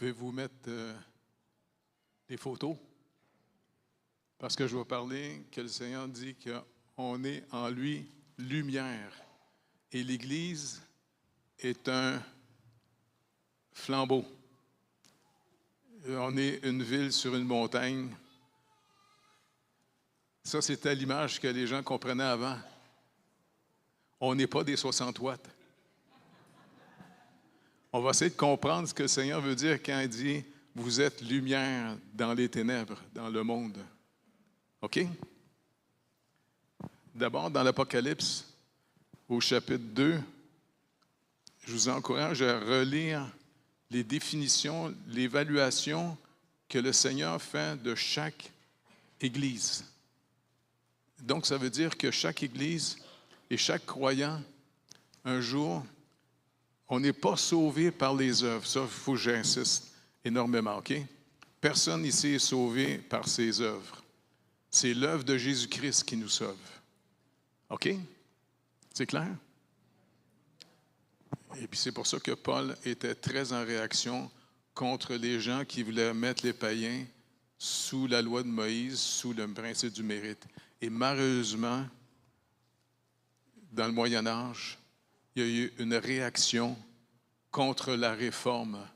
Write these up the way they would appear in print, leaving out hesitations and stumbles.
Pouvez-vous mettre les photos? Parce que je vais parler que le Seigneur dit qu'on est en lui lumière. Et l'Église est un flambeau. On est une ville sur une montagne. Ça, c'était l'image que les gens comprenaient avant. On n'est pas des 60 watts. On va essayer de comprendre ce que le Seigneur veut dire quand il dit « Vous êtes lumière dans les ténèbres, dans le monde ». OK? D'abord, dans l'Apocalypse, au chapitre 2, je vous encourage à relire les définitions, l'évaluation que le Seigneur fait de chaque Église. Donc, ça veut dire que chaque Église et chaque croyant, un jour, on n'est pas sauvé par les œuvres. Ça, il faut que j'insiste énormément, OK? Personne ici est sauvé par ses œuvres. C'est l'œuvre de Jésus-Christ qui nous sauve. OK? C'est clair? Et puis c'est pour ça que Paul était très en réaction contre les gens qui voulaient mettre les païens sous la loi de Moïse, sous le principe du mérite. Et malheureusement, dans le Moyen Âge, il y a eu une réaction contre la réforme.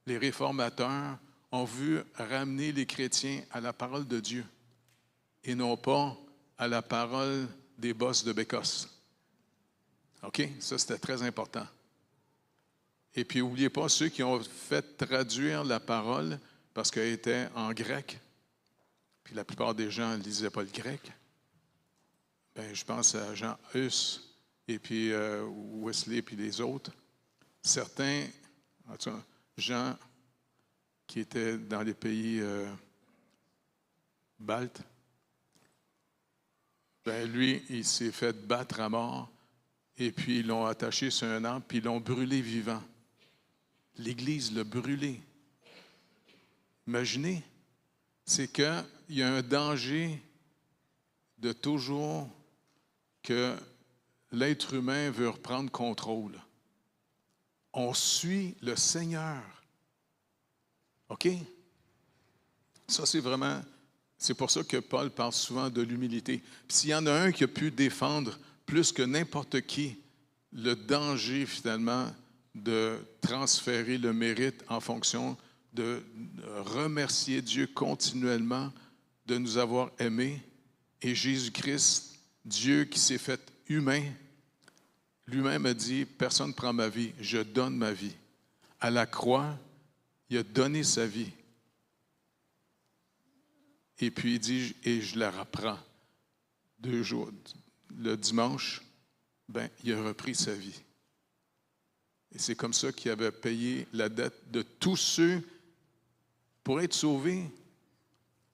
Les réformateurs ont voulu ramener les chrétiens à la parole de Dieu et non pas à la parole des bosses de Bécosse. OK? Ça, c'était très important. Et puis, n'oubliez pas ceux qui ont fait traduire la parole parce qu'elle était en grec. Puis la plupart des gens ne lisaient pas le grec. Bien, je pense à Jean Hus et puis Wesley et puis les autres. Certains, en tout cas, Jean, qui était dans les pays baltes, bien, lui, il s'est fait battre à mort et puis ils l'ont attaché sur un arbre puis ils l'ont brûlé vivant. L'Église l'a brûlé. Imaginez, c'est qu'il y a un danger de toujours que l'être humain veut reprendre contrôle. On suit le Seigneur. OK? Ça, c'est pour ça que Paul parle souvent de l'humilité. Puis s'il y en a un qui a pu défendre plus que n'importe qui le danger, finalement, de transférer le mérite en fonction de remercier Dieu continuellement de nous avoir aimés, et Jésus-Christ, Dieu qui s'est fait humain, lui-même a dit, personne ne prend ma vie, je donne ma vie. À la croix, il a donné sa vie. Et puis il dit, et je la reprends. 2 jours, le dimanche, ben, il a repris sa vie. Et c'est comme ça qu'il avait payé la dette de tous ceux, pour être sauvés,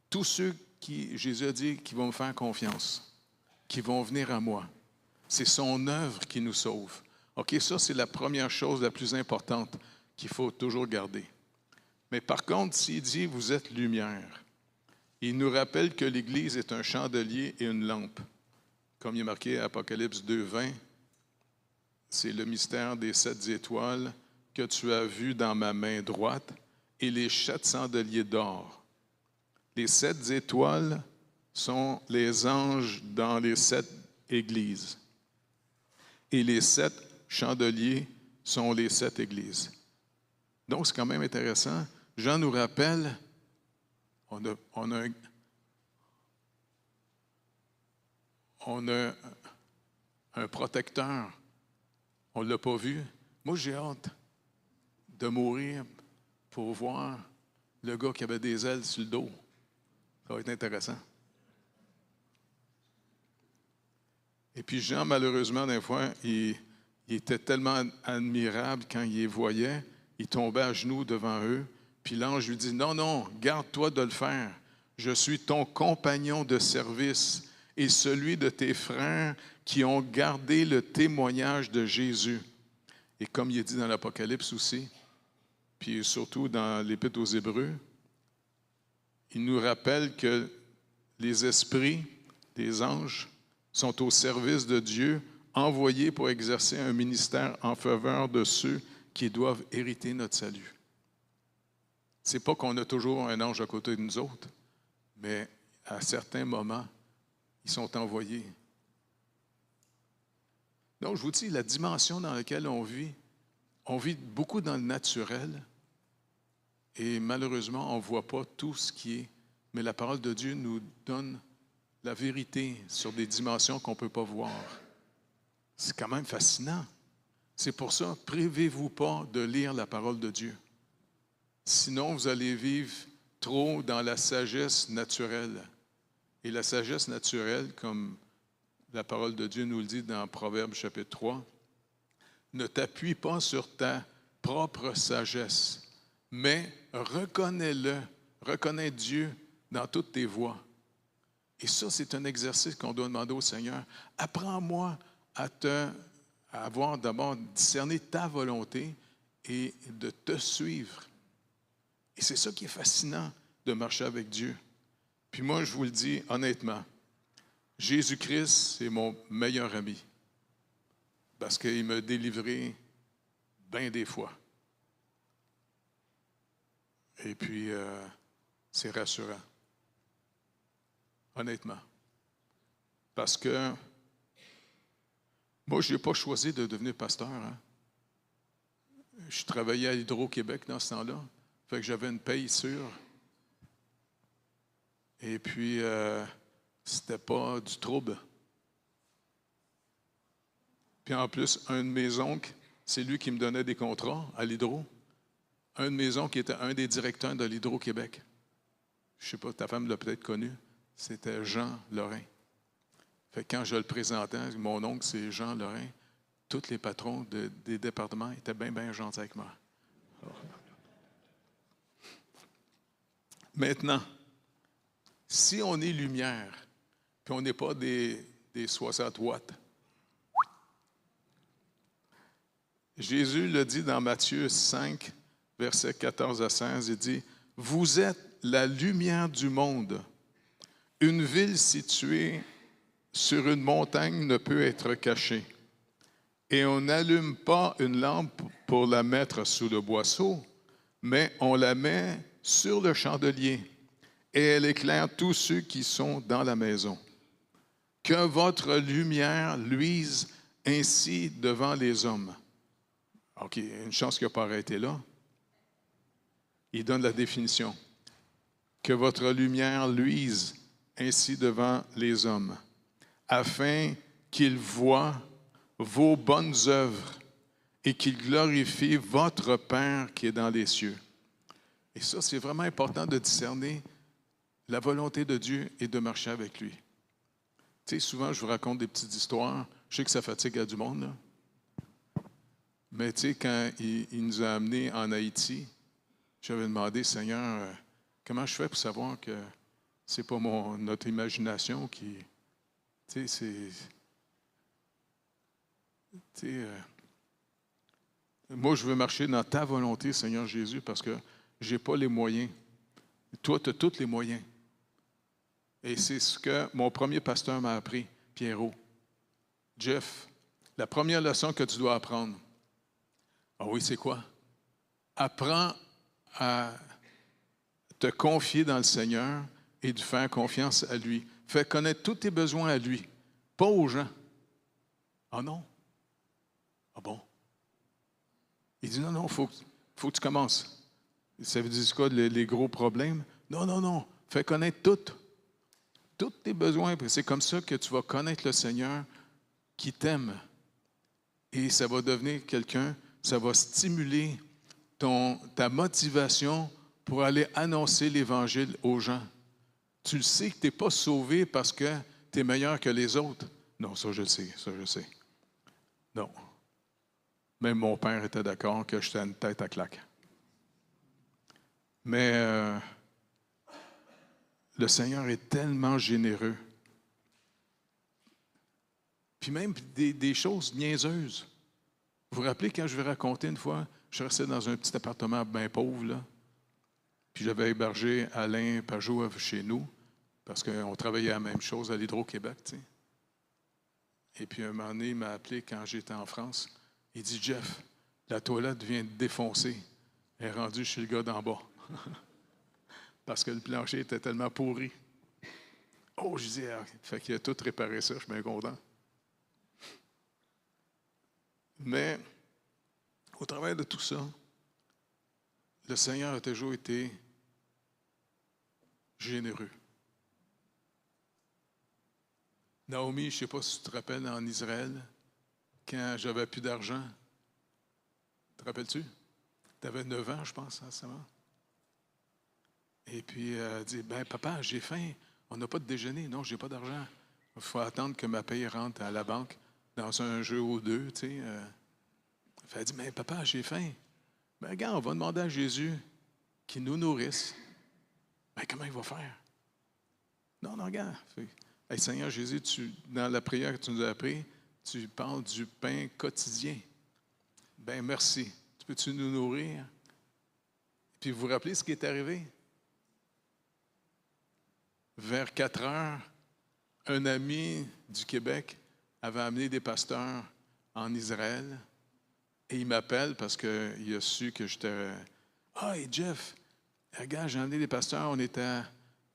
tous ceux qui, Jésus a dit, qui vont me faire confiance, qui vont venir à moi. C'est son œuvre qui nous sauve. OK, ça, c'est la première chose la plus importante qu'il faut toujours garder. Mais par contre, s'il dit, vous êtes lumière, il nous rappelle que l'Église est un chandelier et une lampe. Comme il est marqué à Apocalypse 2, 20, c'est le mystère des 7 étoiles que tu as vu dans ma main droite et les 7 chandeliers d'or. Les 7 étoiles sont les anges dans les 7 églises. Et les 7 chandeliers sont les 7 églises. Donc, c'est quand même intéressant. Jean nous rappelle, on a un protecteur. On ne l'a pas vu. Moi, j'ai hâte de mourir pour voir le gars qui avait des ailes sur le dos. Ça va être intéressant. Et puis Jean, malheureusement, des fois, il était tellement admirable quand il les voyait, il tombait à genoux devant eux, puis l'ange lui dit, non, non, garde-toi de le faire. Je suis ton compagnon de service et celui de tes frères qui ont gardé le témoignage de Jésus. Et comme il est dit dans l'Apocalypse aussi, puis surtout dans l'Épître aux Hébreux, il nous rappelle que les esprits des anges sont au service de Dieu, envoyés pour exercer un ministère en faveur de ceux qui doivent hériter notre salut. C'est pas qu'on a toujours un ange à côté de nous autres, mais à certains moments, ils sont envoyés. Donc, je vous dis, la dimension dans laquelle on vit beaucoup dans le naturel et malheureusement, on ne voit pas tout ce qui est. Mais la parole de Dieu nous donne la vérité sur des dimensions qu'on ne peut pas voir. C'est quand même fascinant. C'est pour ça, privez-vous pas de lire la parole de Dieu. Sinon, vous allez vivre trop dans la sagesse naturelle. Et la sagesse naturelle, comme la parole de Dieu nous le dit dans Proverbes chapitre 3, ne t'appuie pas sur ta propre sagesse, mais reconnais-le, reconnais Dieu dans toutes tes voies. Et ça, c'est un exercice qu'on doit demander au Seigneur. Apprends-moi à avoir d'abord discerné ta volonté et de te suivre. Et c'est ça qui est fascinant de marcher avec Dieu. Puis moi, je vous le dis honnêtement, Jésus-Christ, c'est mon meilleur ami. Parce qu'il m'a délivré bien des fois. Et puis, c'est rassurant. Honnêtement. Parce que moi, je n'ai pas choisi de devenir pasteur. Hein. Je travaillais à Hydro-Québec dans ce temps-là. Fait que j'avais une paye sûre. Et puis, c'était pas du trouble. Puis en plus, un de mes oncles, c'est lui qui me donnait des contrats à l'Hydro. Un de mes oncles qui était un des directeurs de l'Hydro-Québec. Je ne sais pas, ta femme l'a peut-être connu. C'était Jean Lorrain. Fait que quand je le présentais, mon oncle, c'est Jean Lorrain. Tous les patrons des départements étaient bien, bien gentils avec moi. Alors. Maintenant, si on est lumière, puis on n'est pas des 60 watts, Jésus le dit dans Matthieu 5, versets 14 à 16, il dit, « Vous êtes la lumière du monde. Une ville située sur une montagne ne peut être cachée. Et on n'allume pas une lampe pour la mettre sous le boisseau, mais on la met sur le chandelier, et elle éclaire tous ceux qui sont dans la maison. Que votre lumière luise ainsi devant les hommes. » OK, une chance qu'il n'a pas arrêté là. Il donne la définition. Que votre lumière luise ainsi devant les hommes, afin qu'ils voient vos bonnes œuvres et qu'ils glorifient votre Père qui est dans les cieux. Et ça, c'est vraiment important de discerner la volonté de Dieu et de marcher avec lui. Tu sais, souvent, je vous raconte des petites histoires. Je sais que ça fatigue à du monde, là. Mais tu sais, quand il nous a amenés en Haïti, j'avais demandé, Seigneur, comment je fais pour savoir que c'est pas notre imagination qui... Tu sais, c'est... Tu sais, moi, je veux marcher dans ta volonté, Seigneur Jésus, parce que je n'ai pas les moyens. Toi, tu as tous les moyens. Et c'est ce que mon premier pasteur m'a appris, Pierrot. Jeff, la première leçon que tu dois apprendre, ah oui, c'est quoi? Apprends à te confier dans le Seigneur et de faire confiance à lui. Fais connaître tous tes besoins à lui, pas aux gens. Ah non? Ah bon? Il dit non, faut que tu commences. Ça veut dire quoi, les gros problèmes? Non. Fais connaître tous tes besoins. C'est comme ça que tu vas connaître le Seigneur qui t'aime. Et ça va devenir quelqu'un, ça va stimuler ta motivation pour aller annoncer l'Évangile aux gens. Tu le sais que tu n'es pas sauvé parce que tu es meilleur que les autres. Non, ça je le sais. Non. Même mon père était d'accord que j'étais une tête à claque. Mais le Seigneur est tellement généreux. Puis même des choses niaiseuses. Vous vous rappelez quand je vais raconter une fois, je restais dans un petit appartement bien pauvre, là. Puis j'avais hébergé Alain Pajot chez nous, parce qu'on travaillait la même chose à l'Hydro-Québec, tu sais. Et puis un moment donné, il m'a appelé quand j'étais en France. Il dit, Jeff, la toilette vient de défoncer. Elle est rendue chez le gars d'en bas. Parce que le plancher était tellement pourri. Oh, je dis, ah, fait qu'il a tout réparé ça, je suis bien content. Mais, au travers de tout ça, le Seigneur a toujours été généreux. Naomi, je ne sais pas si tu te rappelles, en Israël, quand j'avais plus d'argent, te rappelles-tu? Tu avais 9 ans, je pense, à ce moment. Et puis, elle dit, ben papa, j'ai faim, on n'a pas de déjeuner. Non, j'ai pas d'argent. Il faut attendre que ma paye rentre à la banque dans un jeu ou deux, tu sais. Elle dit, mais papa, j'ai faim. Ben regarde, on va demander à Jésus qu'il nous nourrisse. Ben comment il va faire? Non, non, regarde. Hey, Seigneur Jésus, dans la prière que tu nous as appris, tu parles du pain quotidien. Ben merci. Peux-tu nous nourrir? Puis vous vous rappelez ce qui est arrivé? Vers 4 heures, un ami du Québec avait amené des pasteurs en Israël et il m'appelle parce qu'il a su que j'étais... Ah, hey Jeff, regarde, j'ai amené des pasteurs, on était à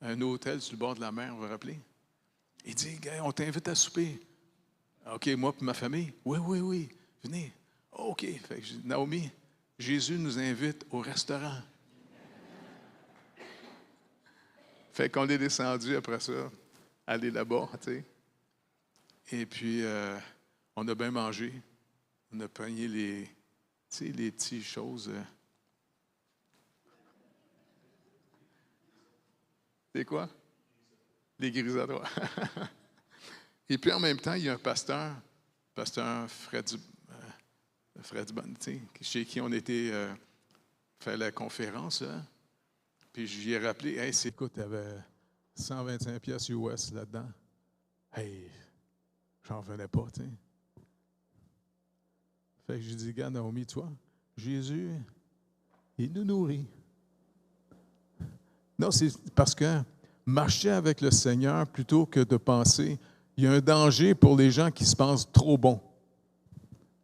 un hôtel sur le bord de la mer, vous vous rappelez? Il dit, gars, on t'invite à souper. OK, moi et ma famille? Oui, oui, oui, venez. OK. Fait que je dis, Naomi, Jésus nous invite au restaurant. Fait qu'on est descendu après ça, aller là-bas, tu sais. Et puis, on a bien mangé. On a pogné les petites choses. C'est quoi? Les grisadois. Et puis, en même temps, il y a un pasteur Fred Bonne, chez qui on était faire la conférence. Hein? Puis je lui ai rappelé, hey, écoute, il y avait 125 piastres US là-dedans. Hey, j'en revenais pas, tu sais. Fait que je lui dis, regarde, Naomi, toi, Jésus, il nous nourrit. Non, c'est parce que marcher avec le Seigneur, plutôt que de penser, il y a un danger pour les gens qui se pensent trop bons.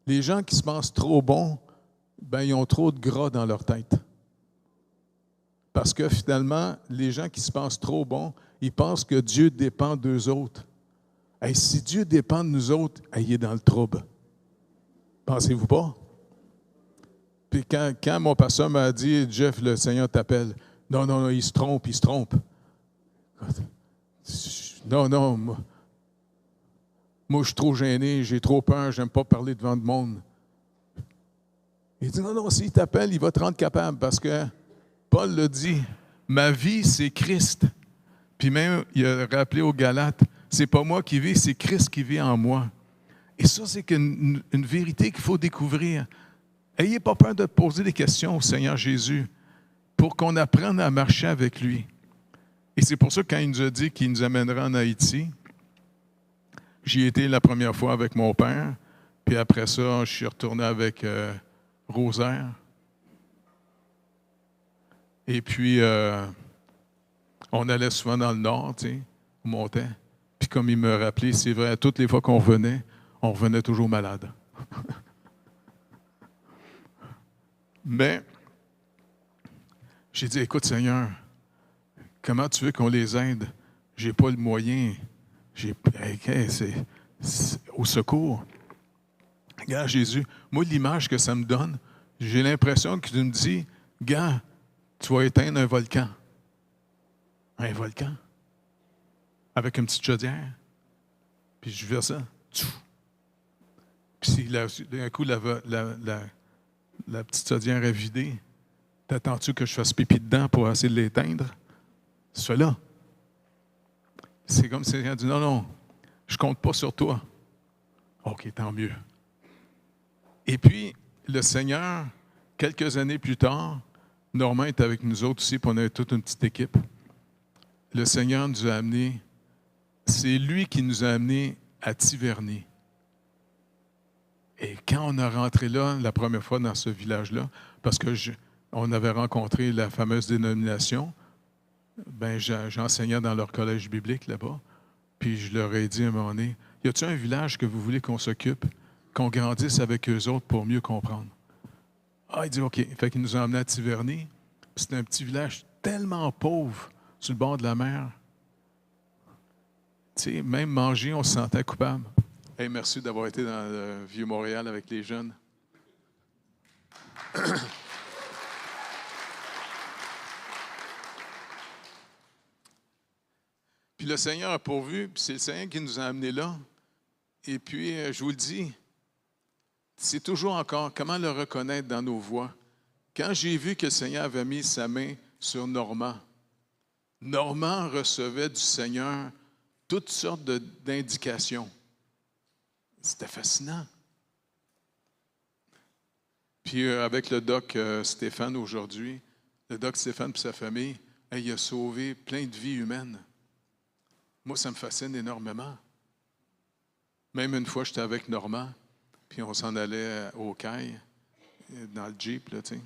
Les gens qui se pensent trop bons, ben, ils ont trop de gras dans leur tête. Parce que finalement, les gens qui se pensent trop bons, ils pensent que Dieu dépend d'eux autres. Hey, si Dieu dépend de nous autres, hey, il est dans le trouble. Pensez-vous pas? Puis quand mon pasteur m'a dit, Jeff, le Seigneur t'appelle, non, non, non, il se trompe. Non, non, moi je suis trop gêné, j'ai trop peur, j'aime pas parler devant le monde. Il dit, non, non, s'il t'appelle, il va te rendre capable, parce que Paul l'a dit, ma vie, c'est Christ. Puis même, il a rappelé aux Galates, c'est pas moi qui vis, c'est Christ qui vit en moi. Et ça, c'est une vérité qu'il faut découvrir. Ayez pas peur de poser des questions au Seigneur Jésus pour qu'on apprenne à marcher avec lui. Et c'est pour ça que quand il nous a dit qu'il nous amènera en Haïti, j'y étais la première fois avec mon père, puis après ça, je suis retourné avec Rosaire. Et puis, on allait souvent dans le nord, tu sais, on montait. Puis comme il me rappelait, c'est vrai, toutes les fois qu'on revenait, on revenait toujours malade. Mais, j'ai dit, écoute Seigneur, comment tu veux qu'on les aide? J'ai pas le moyen. C'est au secours. Regarde Jésus, moi l'image que ça me donne, j'ai l'impression que tu me dis, gars, tu vas éteindre un volcan. Un volcan? Avec une petite chaudière. Puis je fais ça. Puis d'un coup, la petite chaudière est vidée. T'attends-tu que je fasse pipi dedans pour essayer de l'éteindre? C'est là. C'est comme si elle dit, non, non, je compte pas sur toi. OK, tant mieux. Et puis, le Seigneur, quelques années plus tard, Normand est avec nous autres aussi, puis on avait toute une petite équipe. Le Seigneur nous a amenés, c'est lui qui nous a amenés à Tiverny. Et quand on a rentré là, la première fois dans ce village-là, parce que on avait rencontré la fameuse dénomination, ben j'enseignais dans leur collège biblique là-bas, puis je leur ai dit à un moment donné, y a-t-il un village que vous voulez qu'on s'occupe, qu'on grandisse avec eux autres pour mieux comprendre? Ah, il dit OK. Fait qu'il nous a emmenés à Tiverny. C'était un petit village tellement pauvre sur le bord de la mer. Tu sais, même manger, on se sentait coupable. Hey, merci d'avoir été dans le Vieux-Montréal avec les jeunes. Puis le Seigneur a pourvu, puis c'est le Seigneur qui nous a amenés là. Et puis, je vous le dis, c'est toujours encore comment le reconnaître dans nos voies. Quand j'ai vu que le Seigneur avait mis sa main sur Normand, Normand recevait du Seigneur toutes sortes d'indications. C'était fascinant. Puis avec le doc Stéphane aujourd'hui, le doc Stéphane et sa famille, il a sauvé plein de vies humaines. Moi, ça me fascine énormément. Même une fois, j'étais avec Normand, puis on s'en allait au Caille, dans le Jeep, là, tu sais.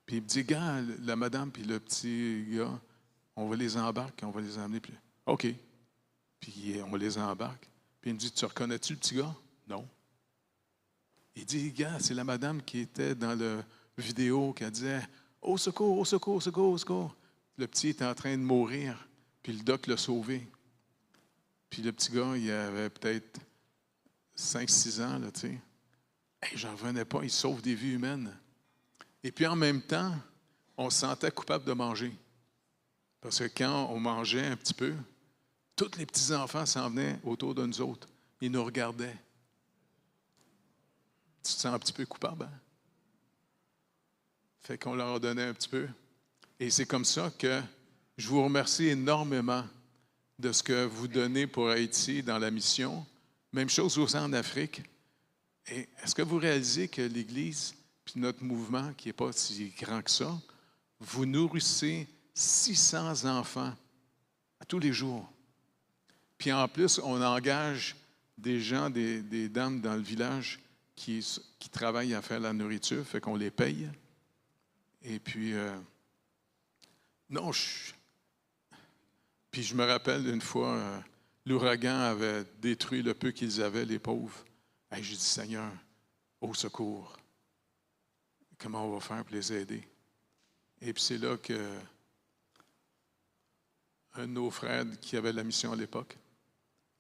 Puis il me dit, gars, la madame puis le petit gars, on va les embarquer, on va les emmener. Puis, OK. Puis on les embarque. Puis il me dit, tu reconnais-tu le petit gars? Non. Il dit, gars, c'est la madame qui était dans la vidéo qui disait, au secours, au secours, au secours, au secours. Le petit était en train de mourir, puis le doc l'a sauvé. Puis le petit gars, il avait peut-être 5-6 ans, là, tu sais. Hey, j'en revenais pas, il sauve des vies humaines. Et puis en même temps, on se sentait coupable de manger. Parce que quand on mangeait un petit peu, tous les petits-enfants s'en venaient autour de nous autres. Ils nous regardaient. Tu te sens un petit peu coupable, hein? Fait qu'on leur a donné un petit peu. Et c'est comme ça que je vous remercie énormément de ce que vous donnez pour Haïti dans la mission. Même chose aussi en Afrique. Et est-ce que vous réalisez que l'Église, puis notre mouvement, qui n'est pas si grand que ça, vous nourrissez 600 enfants à tous les jours. Puis en plus, on engage des gens, des dames dans le village qui travaillent à faire la nourriture, fait qu'on les paye. Et puis, puis je me rappelle une fois, l'ouragan avait détruit le peu qu'ils avaient, les pauvres. Hey, j'ai dit, Seigneur, au secours, comment on va faire pour les aider? Et puis c'est là que un de nos frères qui avait la mission à l'époque,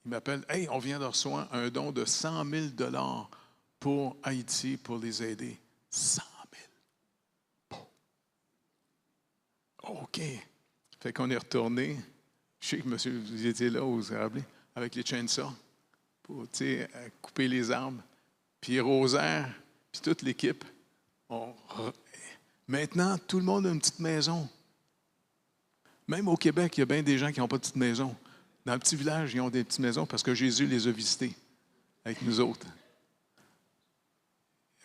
il m'appelle, « Hey, on vient de recevoir un don de 100 000 pour Haïti, pour les aider. » 100 000. OK. Fait qu'on est retourné. Je sais que monsieur, vous étiez là, vous vous rappelez, avec les chainsaws, pour couper les arbres. Puis Rosaire, puis toute l'équipe. Maintenant, tout le monde a une petite maison. Même au Québec, il y a bien des gens qui n'ont pas de petite maison. Dans le petit village, ils ont des petites maisons parce que Jésus les a visités avec nous autres.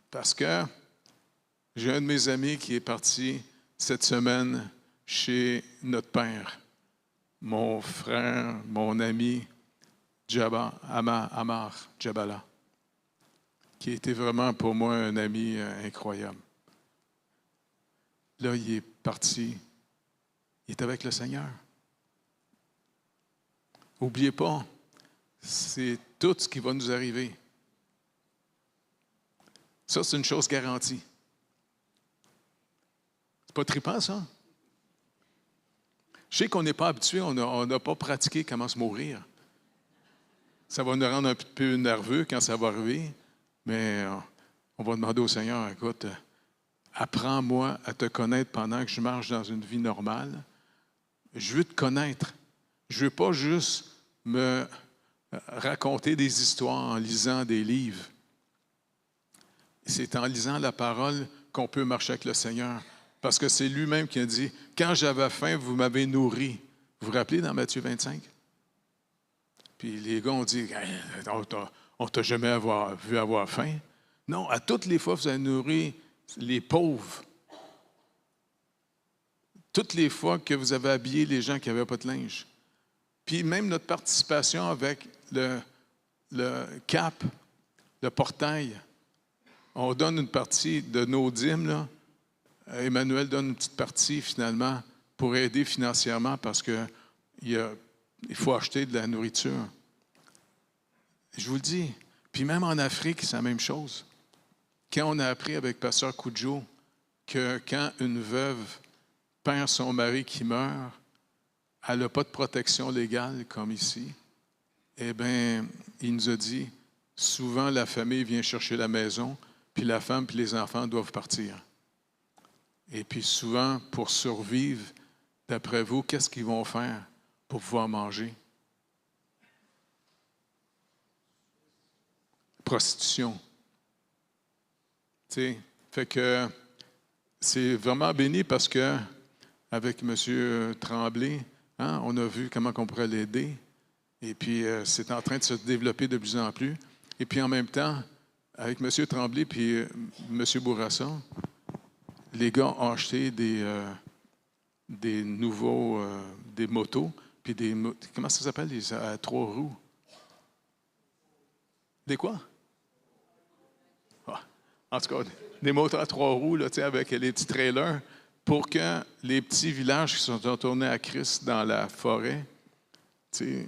Parce que j'ai un de mes amis qui est parti cette semaine chez notre père, mon frère, mon ami, Amar Djabala, qui était vraiment pour moi un ami incroyable. Là, il est parti. Il est avec le Seigneur. N'oubliez pas, c'est tout ce qui va nous arriver. Ça, c'est une chose garantie. C'est pas trippant, ça? Je sais qu'on n'est pas habitué, on n'a pas pratiqué comment se mourir. Ça va nous rendre un peu nerveux quand ça va arriver, mais on va demander au Seigneur, écoute, apprends-moi à te connaître pendant que je marche dans une vie normale. Je veux te connaître. Je ne veux pas juste me raconter des histoires en lisant des livres. C'est en lisant la parole qu'on peut marcher avec le Seigneur. Parce que c'est lui-même qui a dit, « Quand j'avais faim, vous m'avez nourri. » Vous vous rappelez dans Matthieu 25? Puis les gars ont dit, hey, « On ne t'a jamais vu avoir faim. » Non, à toutes les fois, vous avez nourri les pauvres. Toutes les fois que vous avez habillé les gens qui n'avaient pas de linge. Puis même notre participation avec le CAP, le portail, on donne une partie de nos dîmes, là. Emmanuel donne une petite partie finalement pour aider financièrement parce qu'il faut acheter de la nourriture. Je vous le dis. Puis même en Afrique, c'est la même chose. Quand on a appris avec Pasteur Cudjo que quand une veuve perd son mari qui meurt, elle n'a pas de protection légale comme ici, eh bien, il nous a dit, souvent la famille vient chercher la maison, puis la femme puis les enfants doivent partir. Et puis souvent, pour survivre, d'après vous, qu'est-ce qu'ils vont faire pour pouvoir manger? Prostitution. Tu sais, fait que c'est vraiment béni parce que avec M. Tremblay, hein, on a vu comment on pourrait l'aider. Et puis, c'est en train de se développer de plus en plus. Et puis, en même temps, avec M. Tremblay puis M. Bourassa, les gars ont acheté des nouveaux, des motos, puis comment ça s'appelle, les à 3 roues? Des quoi? Ah, en tout cas, des motos à 3 roues, là, avec les petits trailers, pour que les petits villages qui sont tournés à Christ dans la forêt, eh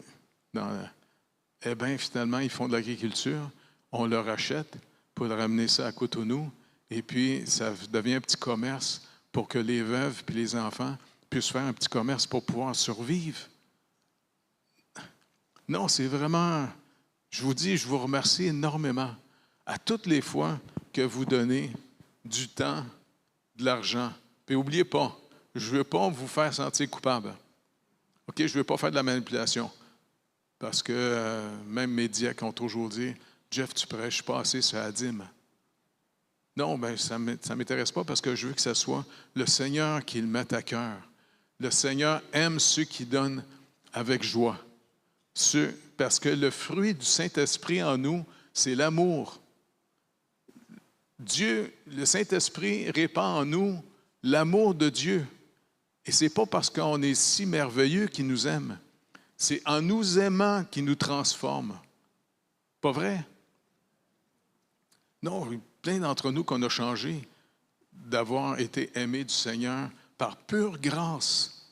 bien, finalement, ils font de l'agriculture, on leur achète pour leur amener ça à Cotonou, et puis ça devient un petit commerce pour que les veuves et les enfants puissent faire un petit commerce pour pouvoir survivre. Non, c'est vraiment, je vous dis, je vous remercie énormément à toutes les fois que vous donnez du temps, de l'argent. Puis n'oubliez pas, je ne veux pas vous faire sentir coupable. OK, je ne veux pas faire de la manipulation. Parce que même mes diacres ont toujours dit, Jeff, tu prêches pas assez sur la dîme. Non, bien, ça ne m'intéresse pas parce que je veux que ce soit le Seigneur qui le mette à cœur. Le Seigneur aime ceux qui donnent avec joie. Parce que le fruit du Saint-Esprit en nous, c'est l'amour. Dieu, le Saint-Esprit répand en nous l'amour de Dieu. Et ce n'est pas parce qu'on est si merveilleux qu'il nous aime. C'est en nous aimant qu'il nous transforme. Pas vrai? Non, plein d'entre nous qu'on a changé d'avoir été aimés du Seigneur par pure grâce.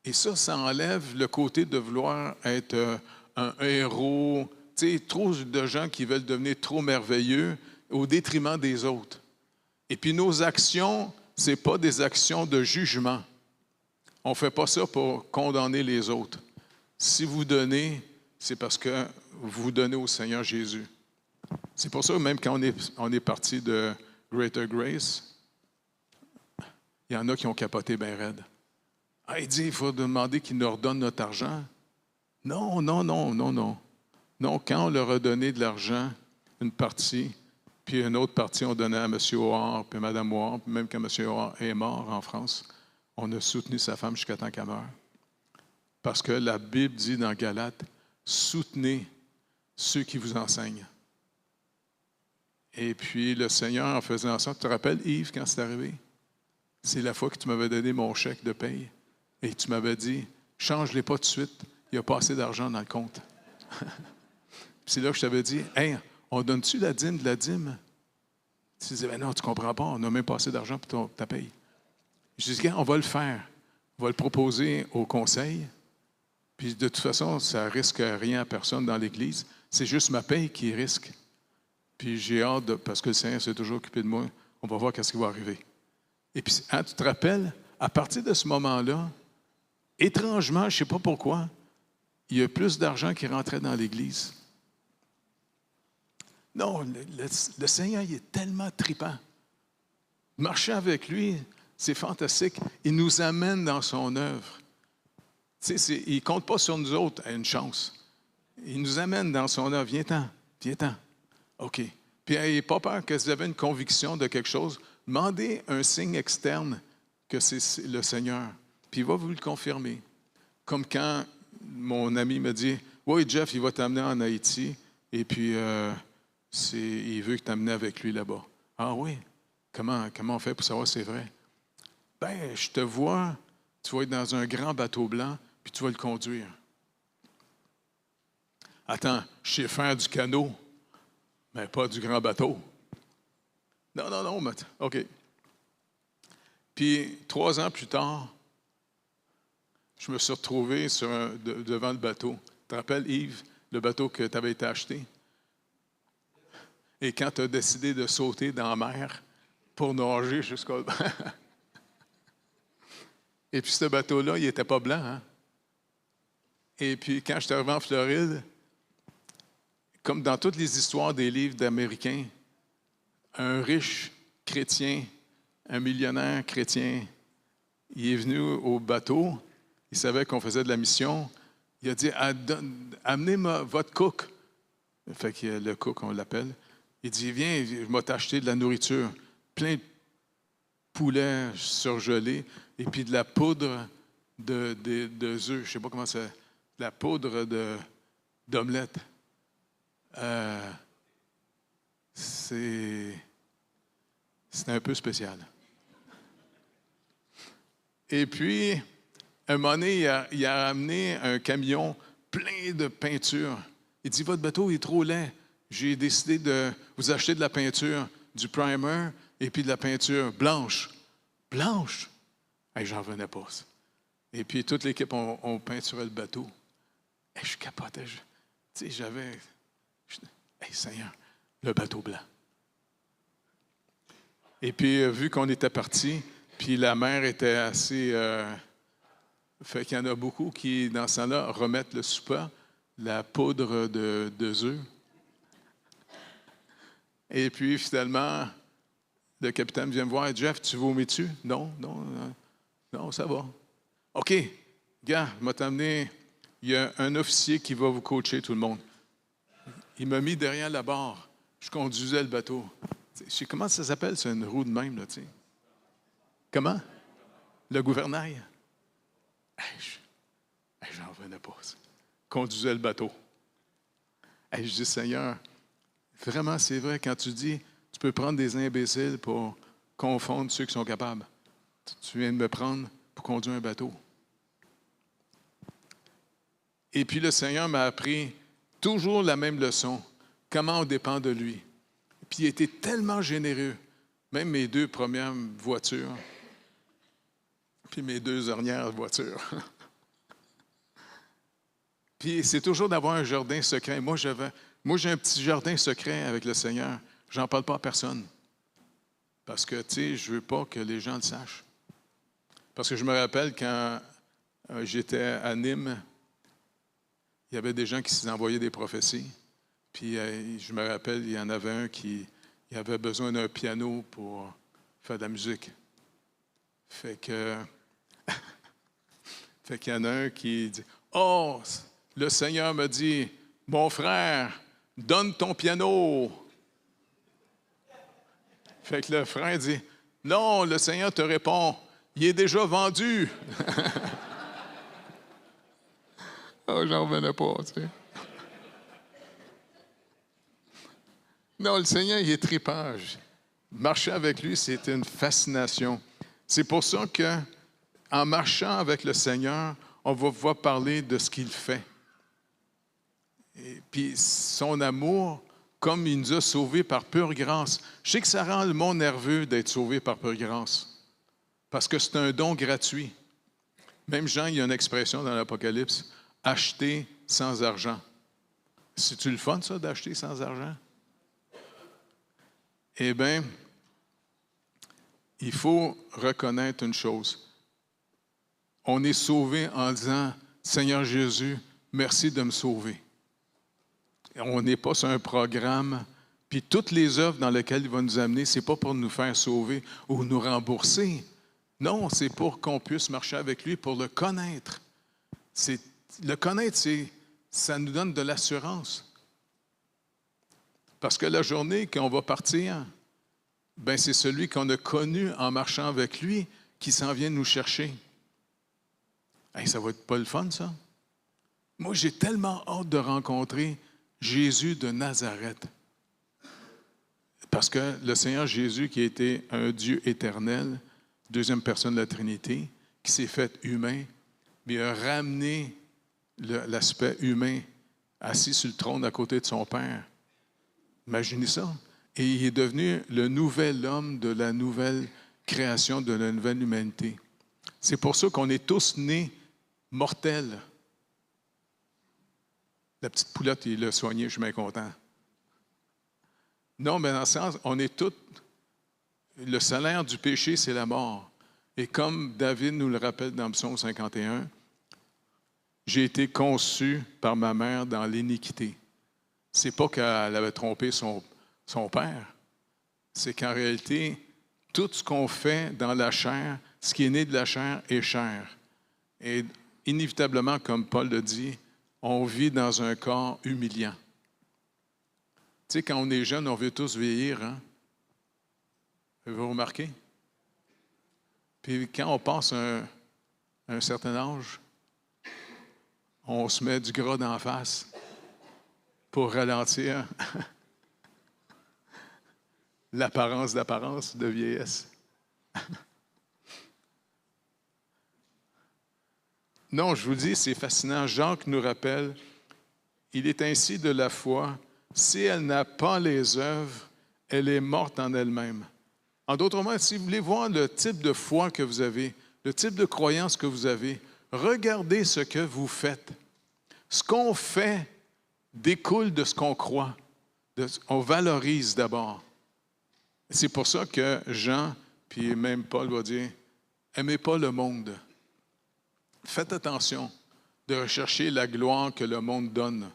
Et ça enlève le côté de vouloir être un héros. Tu sais, trop de gens qui veulent devenir trop merveilleux au détriment des autres. Et puis nos actions, ce n'est pas des actions de jugement. On ne fait pas ça pour condamner les autres. Si vous donnez, c'est parce que vous donnez au Seigneur Jésus. C'est pour ça, même quand on est parti de Greater Grace, il y en a qui ont capoté bien raide. Ah, il dit, il faut demander qu'ils nous redonnent notre argent. Non, non, non, non, non. Non, quand on leur a donné de l'argent, une partie, puis une autre partie, on donnait à M. Hoare, puis Mme Hoare, puis même quand M. Hoare est mort en France, on a soutenu sa femme jusqu'à temps qu'elle meure. Parce que la Bible dit dans Galates, soutenez ceux qui vous enseignent. Et puis le Seigneur, en faisant ça, tu te rappelles, Yves, quand c'est arrivé? C'est la fois que tu m'avais donné mon chèque de paye et tu m'avais dit, change-les pas tout de suite, il n'y a pas assez d'argent dans le compte. C'est là que je t'avais dit, hey, on donne-tu la dîme de la dîme? Tu disais, ben non, tu ne comprends pas, on n'a même pas assez d'argent pour ta paye. Je dis, on va le faire. On va le proposer au conseil. Puis de toute façon, ça ne risque rien à personne dans l'Église. C'est juste ma paye qui risque. Puis j'ai hâte, parce que le Seigneur s'est toujours occupé de moi, on va voir qu'est-ce qui va arriver. Et puis, hein, tu te rappelles, à partir de ce moment-là, étrangement, je ne sais pas pourquoi, il y a plus d'argent qui rentrait dans l'Église. Non, le Seigneur, il est tellement trippant. Marcher avec lui, c'est fantastique. Il nous amène dans son œuvre. Tu sais, il ne compte pas sur nous autres à une chance. Il nous amène dans son œuvre. Viens-t'en, viens-t'en. OK. Puis, n'ayez pas peur que si vous avez une conviction de quelque chose, demandez un signe externe que c'est le Seigneur. Puis, il va vous le confirmer. Comme quand mon ami me dit, « Oui, Jeff, il va t'amener en Haïti, et puis il veut que tu t'amènes avec lui là-bas. » Ah oui? Comment on fait pour savoir si c'est vrai? Ben, je te vois, tu vas être dans un grand bateau blanc, puis tu vas le conduire. Attends, je sais faire du canot, mais pas du grand bateau. Non, non, non, mais OK. Puis, 3 ans plus tard, je me suis retrouvé devant le bateau. Tu te rappelles, Yves, le bateau que tu avais été acheté? Et quand tu as décidé de sauter dans la mer pour nager jusqu'au... Et puis ce bateau-là, il n'était pas blanc. Hein? Et puis quand je suis arrivé en Floride, comme dans toutes les histoires des livres d'Américains, un riche chrétien, un millionnaire chrétien, il est venu au bateau, il savait qu'on faisait de la mission, il a dit « Amenez votre cook ». Fait que le cook, on l'appelle. Il dit « Viens, je vais t'acheter de la nourriture, plein de poulet surgelé, et puis de la poudre de œufs, je ne sais pas comment c'est, de la poudre d'omelette. » C'est un peu spécial. Et puis, un moment donné, il a amené un camion plein de peinture. Il dit, votre bateau est trop laid. J'ai décidé de vous acheter de la peinture, du primer, et puis de la peinture blanche. Blanche? Hey, j'en revenais pas. Et puis, toute l'équipe, on peinturait le bateau. Hey, je capotais. Tu sais, j'avais... Hey, Seigneur, le bateau blanc. Et puis, vu qu'on était partis, puis la mer était assez... fait qu'il y en a beaucoup qui, dans ce temps-là, remettent le souper, la poudre de œufs. Et puis, finalement, le capitaine vient me voir. « Jeff, tu vomis-tu? »« Non, ça va. »« OK, gars, je vais t'amener. Il y a un officier qui va vous coacher, tout le monde. » Il m'a mis derrière la barre. Je conduisais le bateau. Je sais comment ça s'appelle, c'est une roue de même, là, tu sais. Comment? Le gouvernail. J'en revenais pas. Conduisais le bateau. Je dis, Seigneur, vraiment, c'est vrai, quand tu dis, tu peux prendre des imbéciles pour confondre ceux qui sont capables. Tu viens de me prendre pour conduire un bateau. Et puis le Seigneur m'a appris toujours la même leçon, comment on dépend de lui. Puis il était tellement généreux, même mes 2 premières voitures, puis mes 2 dernières voitures. Puis c'est toujours d'avoir un jardin secret. Moi, j'ai un petit jardin secret avec le Seigneur. J'en parle pas à personne. Parce que, tu sais, je veux pas que les gens le sachent. Parce que je me rappelle quand j'étais à Nîmes, il y avait des gens qui s'envoyaient des prophéties. Puis je me rappelle, il y en avait un qui avait besoin d'un piano pour faire de la musique. Fait qu'il y en a un qui dit « Oh, le Seigneur me dit, mon frère, donne ton piano. » Fait que le frère dit « Non, le Seigneur te répond, il est déjà vendu. » Oh, j'en revenais pas, tu sais. Non, le Seigneur, il est trippant. Marcher avec lui, c'est une fascination. C'est pour ça qu'en marchant avec le Seigneur, on va pouvoir parler de ce qu'il fait. Et puis son amour, comme il nous a sauvés par pure grâce. Je sais que ça rend le monde nerveux d'être sauvé par pure grâce, parce que c'est un don gratuit. Même Jean, il y a une expression dans l'Apocalypse, « acheter sans argent ». C'est-tu le fun, ça, d'acheter sans argent? Eh bien, il faut reconnaître une chose. On est sauvé en disant, « Seigneur Jésus, merci de me sauver. » On n'est pas sur un programme, puis toutes les œuvres dans lesquelles il va nous amener, ce n'est pas pour nous faire sauver ou nous rembourser. Non, c'est pour qu'on puisse marcher avec lui, pour le connaître. Le connaître, ça nous donne de l'assurance. Parce que la journée qu'on va partir, ben c'est celui qu'on a connu en marchant avec lui qui s'en vient nous chercher. Hey, ça va être pas le fun, ça? Moi, j'ai tellement hâte de rencontrer Jésus de Nazareth. Parce que le Seigneur Jésus, qui a été un Dieu éternel, 2e personne de la Trinité, qui s'est fait humain, mais a ramené l'aspect humain assis sur le trône à côté de son Père. Imaginez ça. Et il est devenu le nouvel homme de la nouvelle création, de la nouvelle humanité. C'est pour ça qu'on est tous nés mortels. La petite poulette, il l'a soigné, je suis bien content. Non, mais dans le sens, on est tous... Le salaire du péché, c'est la mort. Et comme David nous le rappelle dans Psaume 51, j'ai été conçu par ma mère dans l'iniquité. C'est pas qu'elle avait trompé son père, c'est qu'en réalité, tout ce qu'on fait dans la chair, ce qui est né de la chair est chair. Et inévitablement, comme Paul le dit, on vit dans un corps humiliant. Tu sais, quand on est jeune, on veut tous vieillir, hein? Vous remarquez? Puis quand on passe un certain âge, on se met du gras d'en face pour ralentir l'apparence de vieillesse. Non, je vous dis, c'est fascinant. Jacques nous rappelle, il est ainsi de la foi, si elle n'a pas les œuvres, elle est morte en elle-même. En d'autres mots, si vous voulez voir le type de foi que vous avez, le type de croyance que vous avez, regardez ce que vous faites. Ce qu'on fait découle de ce qu'on croit. On valorise d'abord. C'est pour ça que Jean, puis même Paul va dire, « Aimez pas le monde. » Faites attention de rechercher la gloire que le monde donne.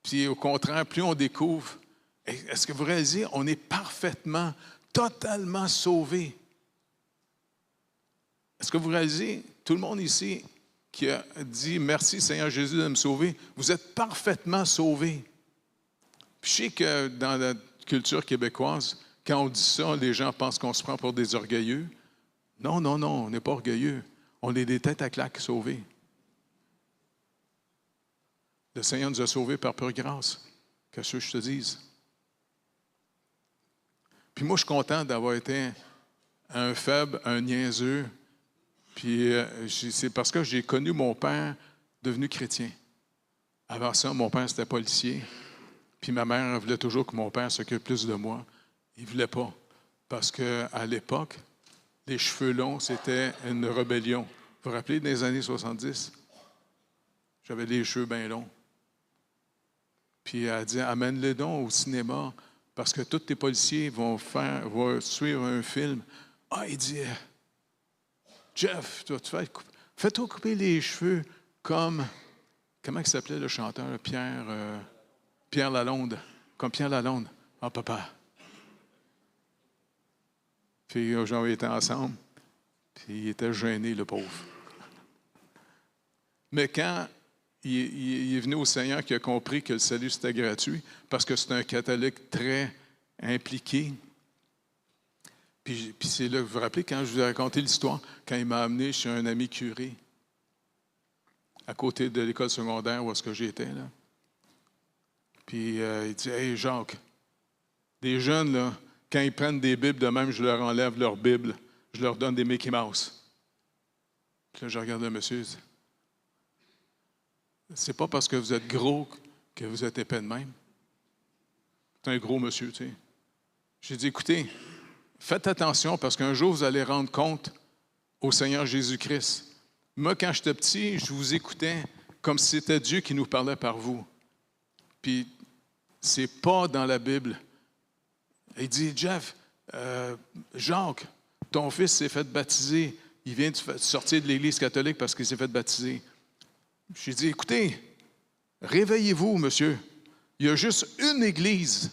Puis au contraire, plus on découvre, est-ce que vous réalisez, on est parfaitement, totalement sauvé. Est-ce que vous réalisez, tout le monde ici qui a dit « Merci Seigneur Jésus de me sauver », vous êtes parfaitement sauvé. Puis je sais que dans la culture québécoise, quand on dit ça, les gens pensent qu'on se prend pour des orgueilleux. Non, non, non, on n'est pas orgueilleux. On est des têtes à claques sauvés. Le Seigneur nous a sauvés par pure grâce. Qu'est-ce que je te dise? Puis moi, je suis content d'avoir été un faible, un niaiseux. Puis c'est parce que j'ai connu mon père devenu chrétien. Avant ça, mon père, c'était policier. Puis ma mère voulait toujours que mon père s'occupe plus de moi. Il ne voulait pas. Parce qu'à l'époque, les cheveux longs, c'était une rébellion. Vous vous rappelez, dans les années 70, j'avais les cheveux bien longs. Puis elle dit, amène-les donc au cinéma, parce que tous tes policiers vont suivre un film. Ah, il dit, Jeff, fais-toi couper les cheveux comme, comment il s'appelait le chanteur, Pierre Lalonde, comme Pierre Lalonde. Ah, papa. Puis j'en étais ensemble, puis il était gêné, le pauvre. Mais quand il est venu au Seigneur, qui a compris que le salut, c'était gratuit, parce que c'est un catholique très impliqué. Puis c'est là que vous vous rappelez, quand je vous ai raconté l'histoire, quand il m'a amené chez un ami curé, à côté de l'école secondaire où est-ce que j'étais, là. Puis il dit, « Hey, Jacques, des jeunes, là, quand ils prennent des Bibles de même, je leur enlève leur Bible, je leur donne des Mickey Mouse. » Puis là, je regarde le monsieur, c'est pas parce que vous êtes gros que vous êtes épais de même. C'est un gros monsieur, tu sais. J'ai dit, écoutez, faites attention parce qu'un jour, vous allez rendre compte au Seigneur Jésus-Christ. Moi, quand j'étais petit, je vous écoutais comme si c'était Dieu qui nous parlait par vous. Puis, c'est pas dans la Bible. Il dit, Jeff, Jacques, ton fils s'est fait baptiser. Il vient de sortir de l'Église catholique parce qu'il s'est fait baptiser. J'ai dit, écoutez, réveillez-vous, monsieur. Il y a juste une Église.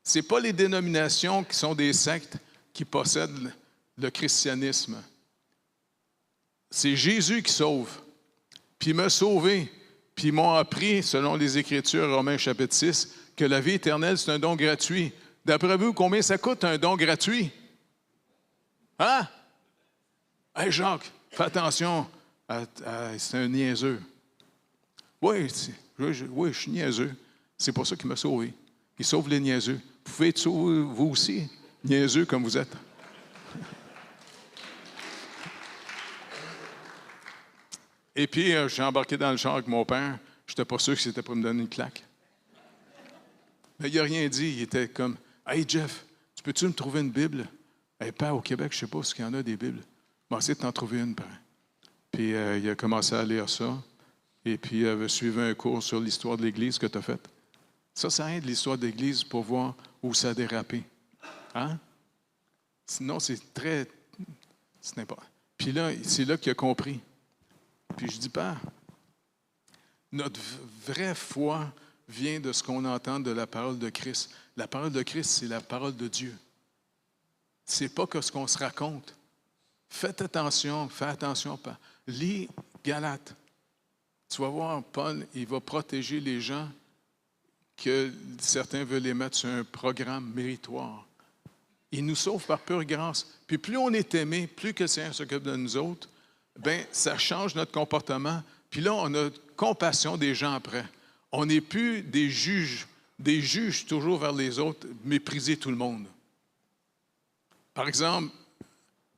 Ce n'est pas les dénominations qui sont des sectes qui possèdent le christianisme. C'est Jésus qui sauve. Puis il m'a sauvé. Puis ils m'ont appris, selon les Écritures, Romains chapitre 6, que la vie éternelle, c'est un don gratuit. D'après vous, combien ça coûte un don gratuit? Hein? Hey Jacques, fais attention. C'est un niaiseux. Oui, je suis niaiseux. C'est pour ça qu'il m'a sauvé. Il sauve les niaiseux. Vous pouvez être sauvé, vous aussi, niaiseux comme vous êtes. Et puis, je suis embarqué dans le char avec mon père. Je n'étais pas sûr que c'était pour me donner une claque. Mais il n'a rien dit. Il était comme, « Hey Jeff, tu peux-tu me trouver une Bible? » Hey, père, au Québec, je ne sais pas s'il y en a des Bibles. Bon, essaye de t'en trouver une, père. Puis il a commencé à lire ça. Et puis il avait suivi un cours sur l'histoire de l'Église que tu as faite. Ça aide l'histoire de l'Église pour voir où ça a dérapé. Hein? Sinon, c'est très, C'est n'importe. Puis là, c'est là qu'il a compris. Puis je dis pas, notre vraie foi vient de ce qu'on entend de la parole de Christ. La parole de Christ, c'est la parole de Dieu. C'est pas que ce qu'on se raconte. Fais attention. Lis Galates. Tu vas voir, Paul, il va protéger les gens que certains veulent les mettre sur un programme méritoire. Il nous sauve par pure grâce. Puis plus on est aimé, plus que le Seigneur s'occupe de nous autres, bien, ça change notre comportement. Puis là, on a compassion des gens après. On n'est plus des juges toujours vers les autres, mépriser tout le monde. Par exemple,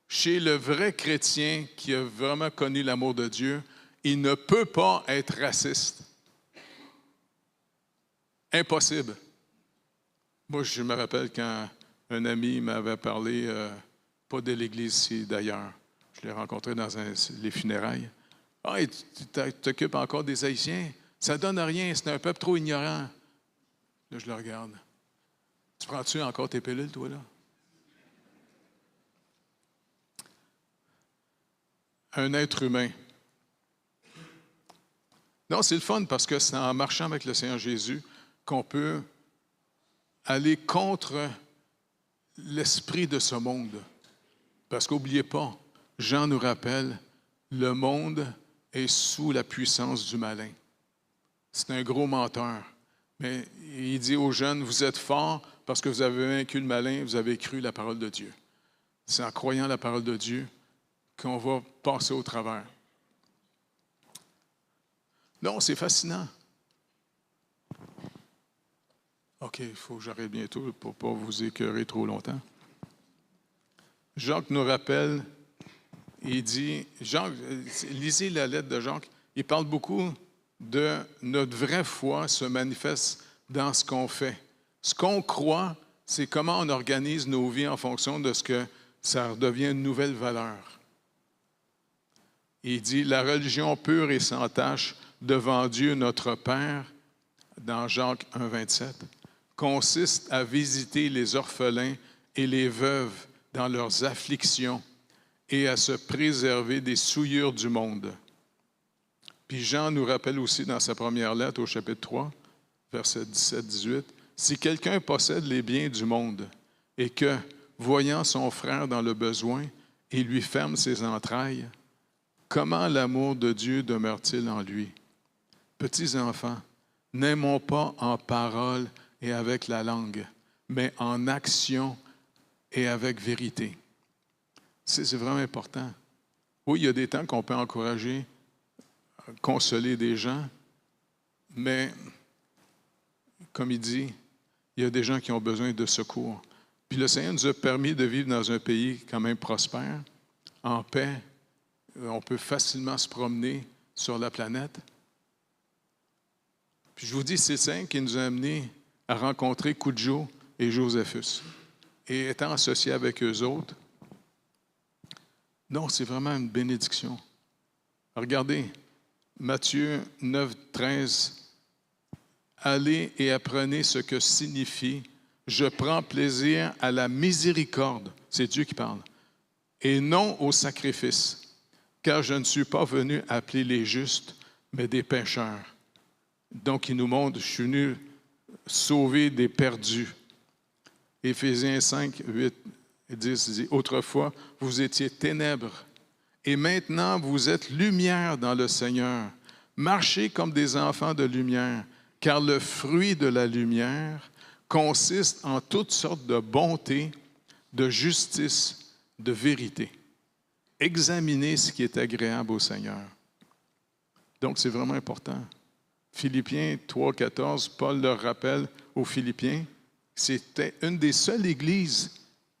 chez le vrai chrétien qui a vraiment connu l'amour de Dieu, il ne peut pas être raciste. Impossible. Moi, je me rappelle quand un ami m'avait parlé, pas de l'Église ici d'ailleurs, je l'ai rencontré dans les funérailles. « Ah, tu t'occupes encore des Haïtiens? Ça ne donne rien, c'est un peuple trop ignorant. » Là, je le regarde. « Tu prends-tu encore tes pilules, toi, là? » Un être humain. Non, c'est le fun parce que c'est en marchant avec le Seigneur Jésus qu'on peut aller contre l'esprit de ce monde. Parce qu'oubliez pas, Jean nous rappelle, le monde est sous la puissance du malin. C'est un gros menteur. Mais il dit aux jeunes, vous êtes forts parce que vous avez vaincu le malin, vous avez cru la parole de Dieu. C'est en croyant la parole de Dieu qu'on va passer au travers. Non, c'est fascinant. OK, il faut que j'arrête bientôt pour ne pas vous écœurer trop longtemps. Jacques nous rappelle, il dit, lisez la lettre de Jacques, il parle beaucoup de notre vraie foi se manifeste dans ce qu'on fait. Ce qu'on croit, c'est comment on organise nos vies en fonction de ce que ça devient une nouvelle valeur. Il dit, la religion pure et sans tache devant Dieu notre Père, dans Jacques 1, 27, consiste à visiter les orphelins et les veuves dans leurs afflictions et à se préserver des souillures du monde. Puis Jean nous rappelle aussi dans sa première lettre au chapitre 3, versets 17-18, « Si quelqu'un possède les biens du monde et que, voyant son frère dans le besoin, il lui ferme ses entrailles, comment l'amour de Dieu demeure-t-il en lui? Petits enfants, n'aimons pas en parole et avec la langue, mais en action et avec vérité. » C'est vraiment important. Oui, il y a des temps qu'on peut encourager, consoler des gens, mais, comme il dit, il y a des gens qui ont besoin de secours. Puis le Seigneur nous a permis de vivre dans un pays quand même prospère, en paix. On peut facilement se promener sur la planète. Puis je vous dis, c'est le Seigneur qui nous a amenés à rencontrer Cudjo et Joséphus. Et étant associés avec eux autres, non, c'est vraiment une bénédiction. Regardez, Matthieu 9, 13. « Allez et apprenez ce que signifie « Je prends plaisir à la miséricorde », c'est Dieu qui parle, « et non au sacrifice, car je ne suis pas venu appeler les justes, mais des pécheurs. » Donc, il nous montre, je suis venu sauver des perdus. Éphésiens 5, 8 et 10 dit, « Autrefois, vous étiez ténèbres, et maintenant vous êtes lumière dans le Seigneur. Marchez comme des enfants de lumière, car le fruit de la lumière consiste en toutes sortes de bonté, de justice, de vérité. Examinez ce qui est agréable au Seigneur. » Donc, c'est vraiment important. Philippiens 3, 14, Paul leur rappelle aux Philippiens, c'était une des seules églises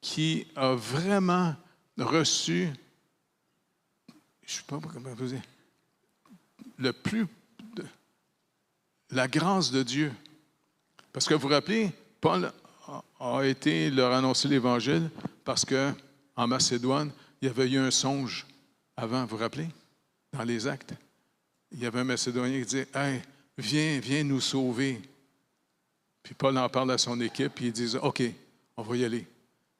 qui a vraiment reçu, je ne sais pas comment vous dire, la grâce de Dieu. Parce que vous vous rappelez, Paul a été leur annoncer l'Évangile parce qu'en Macédoine, il y avait eu un songe avant, vous vous rappelez, dans les Actes. Il y avait un Macédonien qui disait, « Hey, viens nous sauver. » Puis Paul en parle à son équipe, puis ils disent, « OK, on va y aller. »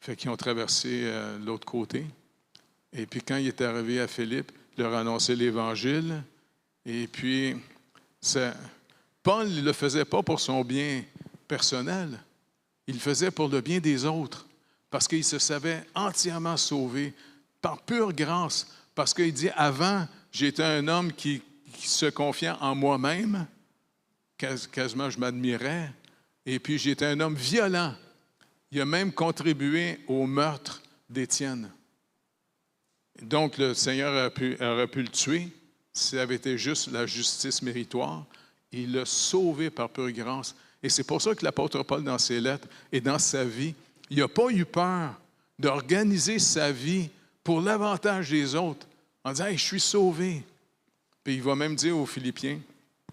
Fait qu'ils ont traversé l'autre côté. Et puis quand il est arrivé à Philippe, il leur a annoncé l'Évangile. Et puis, Paul ne le faisait pas pour son bien personnel. Il le faisait pour le bien des autres. Parce qu'il se savait entièrement sauvé par pure grâce. Parce qu'il dit, avant, j'étais un homme qui se confiait en moi-même. Quasiment, je m'admirais. Et puis, j'étais un homme violent. Il a même contribué au meurtre d'Étienne. Donc, le Seigneur aurait pu le tuer si ça avait été juste la justice méritoire. Il l'a sauvé par pure grâce. Et c'est pour ça que l'apôtre Paul, dans ses lettres et dans sa vie, il n'a pas eu peur d'organiser sa vie pour l'avantage des autres en disant hey, « je suis sauvé ». Puis il va même dire aux Philippiens,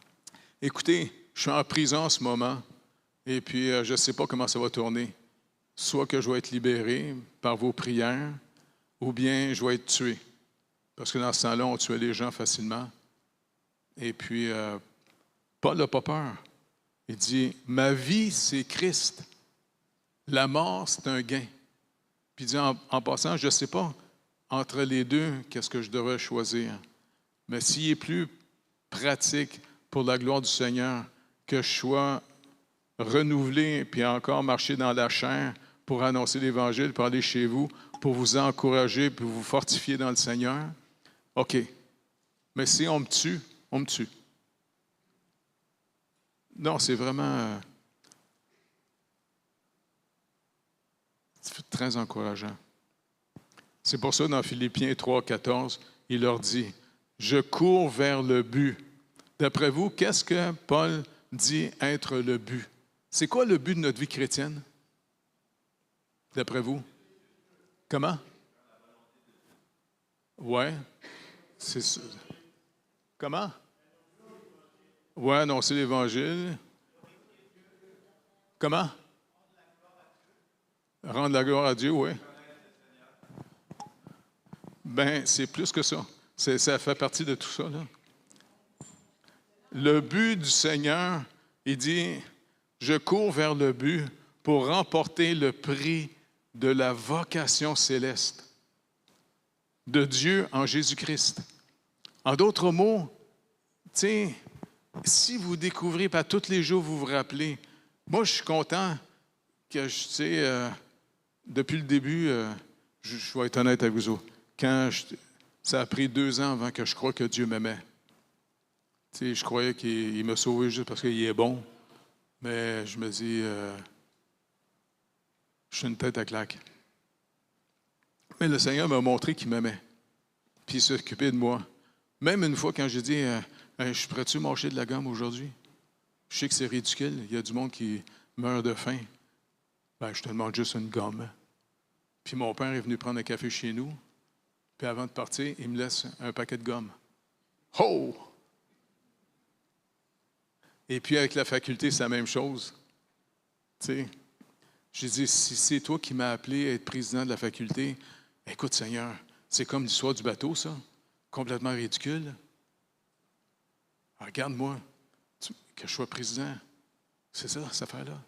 « Écoutez, je suis en prison en ce moment et puis je ne sais pas comment ça va tourner. Soit que je vais être libéré par vos prières, ou bien je vais être tué. » Parce que dans ce temps-là, on tuait les gens facilement. Et puis, Paul n'a pas peur. Il dit, « Ma vie, c'est Christ. La mort, c'est un gain. » Puis il dit, en passant, je ne sais pas, entre les deux, qu'est-ce que je devrais choisir. Mais s'il est plus pratique pour la gloire du Seigneur que je sois renouvelé puis encore marcher dans la chair pour annoncer l'Évangile, pour aller chez vous, pour vous encourager puis vous fortifier dans le Seigneur, OK. Mais si on me tue, on me tue. Non, c'est vraiment c'est très encourageant. C'est pour ça, dans Philippiens 3, 14, il leur dit, « Je cours vers le but. » D'après vous, qu'est-ce que Paul dit être le but? C'est quoi le but de notre vie chrétienne? D'après vous? Comment? Ouais. C'est ça. Comment? Ouais, annoncer l'Évangile. Comment? Rendre la gloire à Dieu, oui. Ben, c'est plus que ça. Ça fait partie de tout ça, là. Le but du Seigneur, il dit, je cours vers le but pour remporter le prix de la vocation céleste de Dieu en Jésus-Christ. En d'autres mots, tu sais, si vous découvrez, pas tous les jours, vous vous rappelez, moi, je suis content que, tu sais, depuis le début, je vais être honnête avec vous autres, ça a pris 2 ans avant que je croie que Dieu m'aimait. Tu sais, je croyais qu'il m'a sauvé juste parce qu'il est bon, mais je me dis, je suis une tête à claque. Mais le Seigneur m'a montré qu'il m'aimait, puis il s'occupait de moi. Même une fois, quand j'ai dit, je suis prêt-tu à mâcher de la gomme aujourd'hui? Je sais que c'est ridicule, il y a du monde qui meurt de faim. Ben, je te demande juste une gomme. Puis mon père est venu prendre un café chez nous, puis avant de partir, il me laisse un paquet de gomme. Oh! Et puis avec la faculté, c'est la même chose. Tu sais, j'ai dit, si c'est toi qui m'as appelé à être président de la faculté, écoute Seigneur, c'est comme l'histoire du bateau, ça. Complètement ridicule. Regarde-moi, que je sois président. C'est ça, cette affaire-là.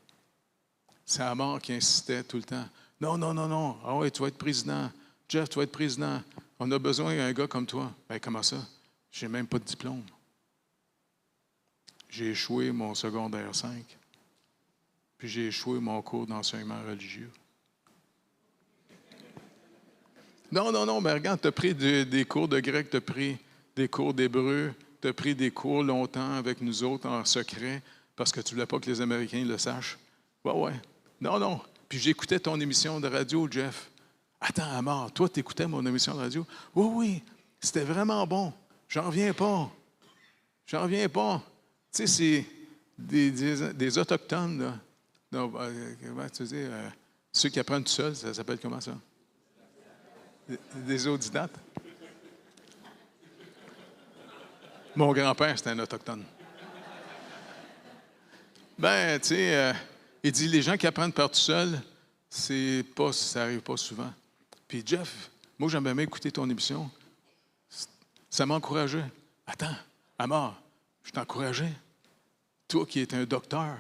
C'est la mort qui insistait tout le temps. Non, non, non, non. Ah oui, tu vas être président. Jeff, tu vas être président. On a besoin d'un gars comme toi. Bien, comment ça? Je n'ai même pas de diplôme. J'ai échoué mon secondaire 5. Puis j'ai échoué mon cours d'enseignement religieux. Non, non, non, mais regarde, tu as pris des cours de grec, tu as pris des cours d'hébreu, tu as pris des cours longtemps avec nous autres en secret parce que tu ne voulais pas que les Américains le sachent. Ouais, ouais. Non, non. Puis j'écoutais ton émission de radio, Jeff. Attends, Amar, toi, tu écoutais mon émission de radio? Oui, oui, c'était vraiment bon. J'en reviens pas. J'en reviens pas. Tu sais, c'est des Autochtones, là. Donc, comment tu dis? Ceux qui apprennent tout seuls, ça s'appelle comment ça? Des autodidactes. Mon grand-père, c'était un Autochtone. Ben, tu sais, il dit, les gens qui apprennent par tout seuls, ça n'arrive pas souvent. Puis Jeff, moi, j'aimais bien écouter ton émission. Ça m'encourageait. Attends, Amar, je t'encourageais. Toi qui es un docteur.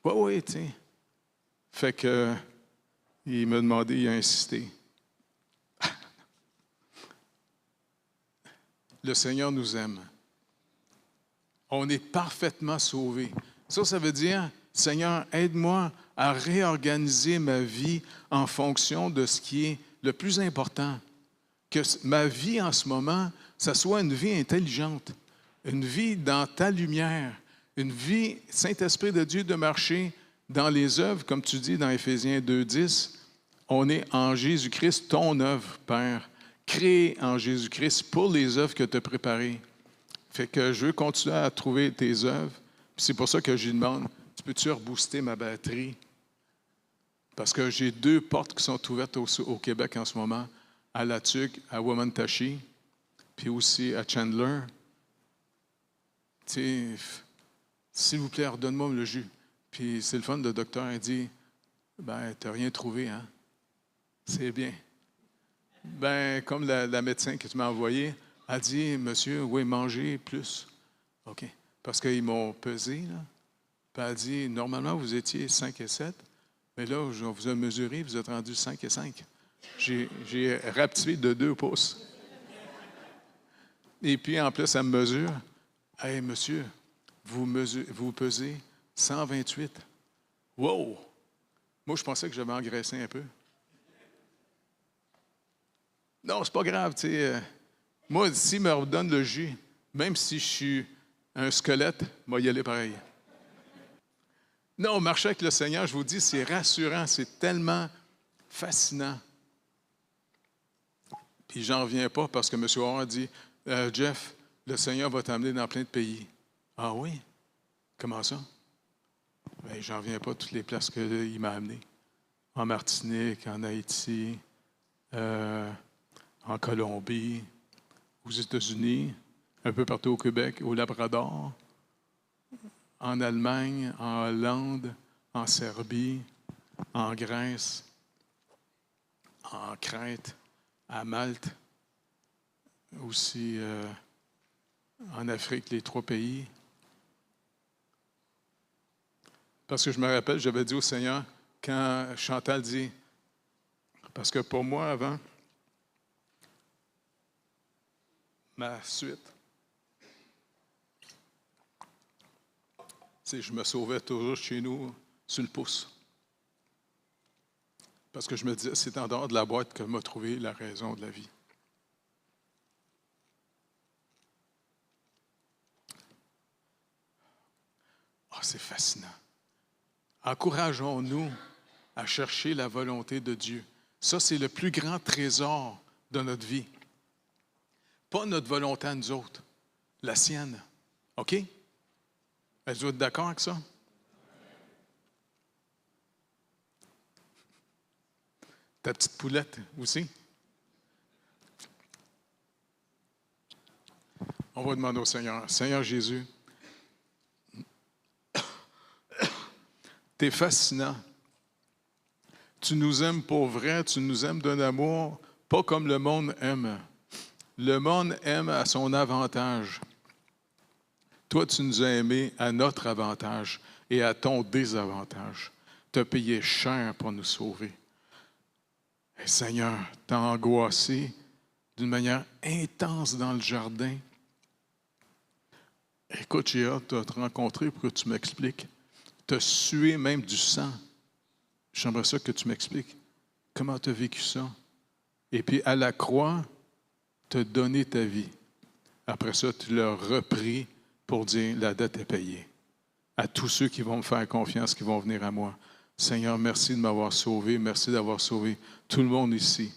Oui, oui, tu sais. Fait que, il m'a demandé, il a insisté. le Seigneur nous aime. On est parfaitement sauvés. Ça veut dire, Seigneur, aide-moi à réorganiser ma vie en fonction de ce qui est le plus important. Que ma vie en ce moment, ça soit une vie intelligente, une vie dans ta lumière, une vie, Saint-Esprit de Dieu, de marcher dans les œuvres, comme tu dis dans Éphésiens 2,10, on est en Jésus-Christ, ton œuvre, Père, créée en Jésus-Christ pour les œuvres que tu as préparées. Fait que je veux continuer à trouver tes œuvres. C'est pour ça que je lui demande, tu peux-tu rebooster ma batterie? Parce que j'ai 2 portes qui sont ouvertes au Québec en ce moment, à La Tuque, à Wamantashi, puis aussi à Chandler. Tu sais, s'il vous plaît, redonne-moi le jus. Puis c'est le fun, le docteur a dit, ben, tu n'as rien trouvé, hein? C'est bien. Ben, comme la médecin que tu m'as envoyée a dit, monsieur, oui, mangez plus. OK. Parce qu'ils m'ont pesé, là. Puis elle a dit, normalement, vous étiez 5 et 7, mais là, je vous ai mesuré, vous êtes rendu 5 et 5. J'ai rapetissé de 2 pouces. Et puis, en plus, elle me mesure. Hey, monsieur, vous pesez 128. Wow! Moi, je pensais que j'avais engraissé un peu. Non, c'est pas grave, tu sais. Moi, s'il me redonne le jus, même si je suis un squelette, moi, y aller pareil. Non, marcher avec le Seigneur, je vous dis, c'est rassurant, c'est tellement fascinant. Puis j'en reviens pas parce que M. Warren a dit, Jeff, le Seigneur va t'amener dans plein de pays. Ah oui? Comment ça? Bien, j'en reviens pas toutes les places qu'il m'a amenées. En Martinique, en Haïti, en Colombie, aux États-Unis, un peu partout au Québec, au Labrador, en Allemagne, en Hollande, en Serbie, en Grèce, en Crète, à Malte, aussi en Afrique, les 3 pays. Parce que je me rappelle, j'avais dit au Seigneur, quand Chantal dit, parce que pour moi, avant, ma suite, c'est je me sauvais toujours chez nous sur le pouce. Parce que je me disais, c'est en dehors de la boîte que m'a trouvé la raison de la vie. Ah, c'est fascinant. Encourageons-nous à chercher la volonté de Dieu. Ça, c'est le plus grand trésor de notre vie. Pas notre volonté à nous autres, la sienne. OK? Est-ce que vous êtes d'accord avec ça? Ta petite poulette aussi? On va demander au Seigneur. Seigneur Jésus, tu es fascinant. Tu nous aimes pour vrai, tu nous aimes d'un amour pas comme le monde aime. Le monde aime à son avantage. Toi, tu nous as aimés à notre avantage et à ton désavantage. Tu as payé cher pour nous sauver. Et Seigneur, tu as angoissé d'une manière intense dans le jardin. Écoute, j'ai hâte de te rencontrer pour que tu m'expliques. Tu as sué même du sang. J'aimerais ça que tu m'expliques comment tu as vécu ça. Et puis à la croix, tu as donné ta vie. Après ça, tu l'as repris pour dire la dette est payée. À tous ceux qui vont me faire confiance, qui vont venir à moi. Seigneur, merci de m'avoir sauvé. Merci d'avoir sauvé tout le monde ici.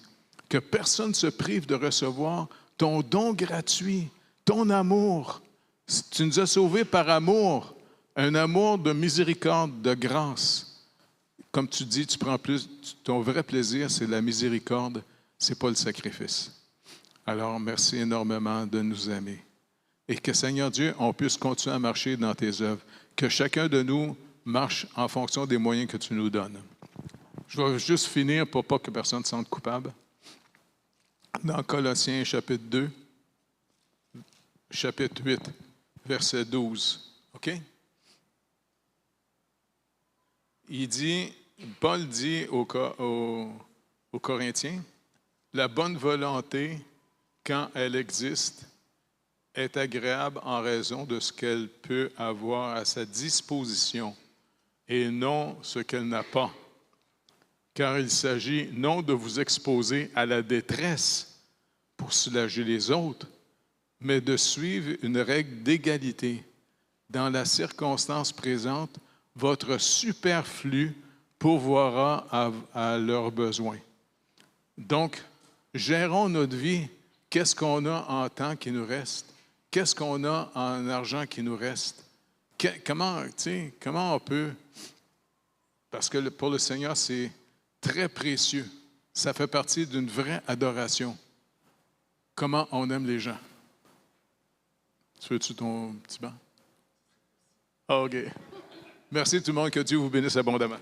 Que personne ne se prive de recevoir ton don gratuit, ton amour. Tu nous as sauvés par amour, un amour de miséricorde, de grâce. Comme tu dis, tu prends plus, ton vrai plaisir, c'est la miséricorde, ce n'est pas le sacrifice. Alors, merci énormément de nous aimer. Et que, Seigneur Dieu, on puisse continuer à marcher dans tes œuvres. Que chacun de nous marche en fonction des moyens que tu nous donnes. Je vais juste finir pour pas que personne ne se sente coupable. Dans Colossiens chapitre 2, chapitre 8, verset 12. OK? Il dit, Paul dit aux Corinthiens, la bonne volonté, quand elle existe, est agréable en raison de ce qu'elle peut avoir à sa disposition et non ce qu'elle n'a pas. Car il s'agit non de vous exposer à la détresse pour soulager les autres, mais de suivre une règle d'égalité. Dans la circonstance présente, votre superflu pourvoira à leurs besoins. Donc, gérons notre vie. Qu'est-ce qu'on a en temps qui nous reste? Qu'est-ce qu'on a en argent qui nous reste? Comment on peut... Parce que pour le Seigneur, c'est très précieux. Ça fait partie d'une vraie adoration. Comment on aime les gens. Tu veux-tu ton petit banc? OK. Merci tout le monde. Que Dieu vous bénisse abondamment.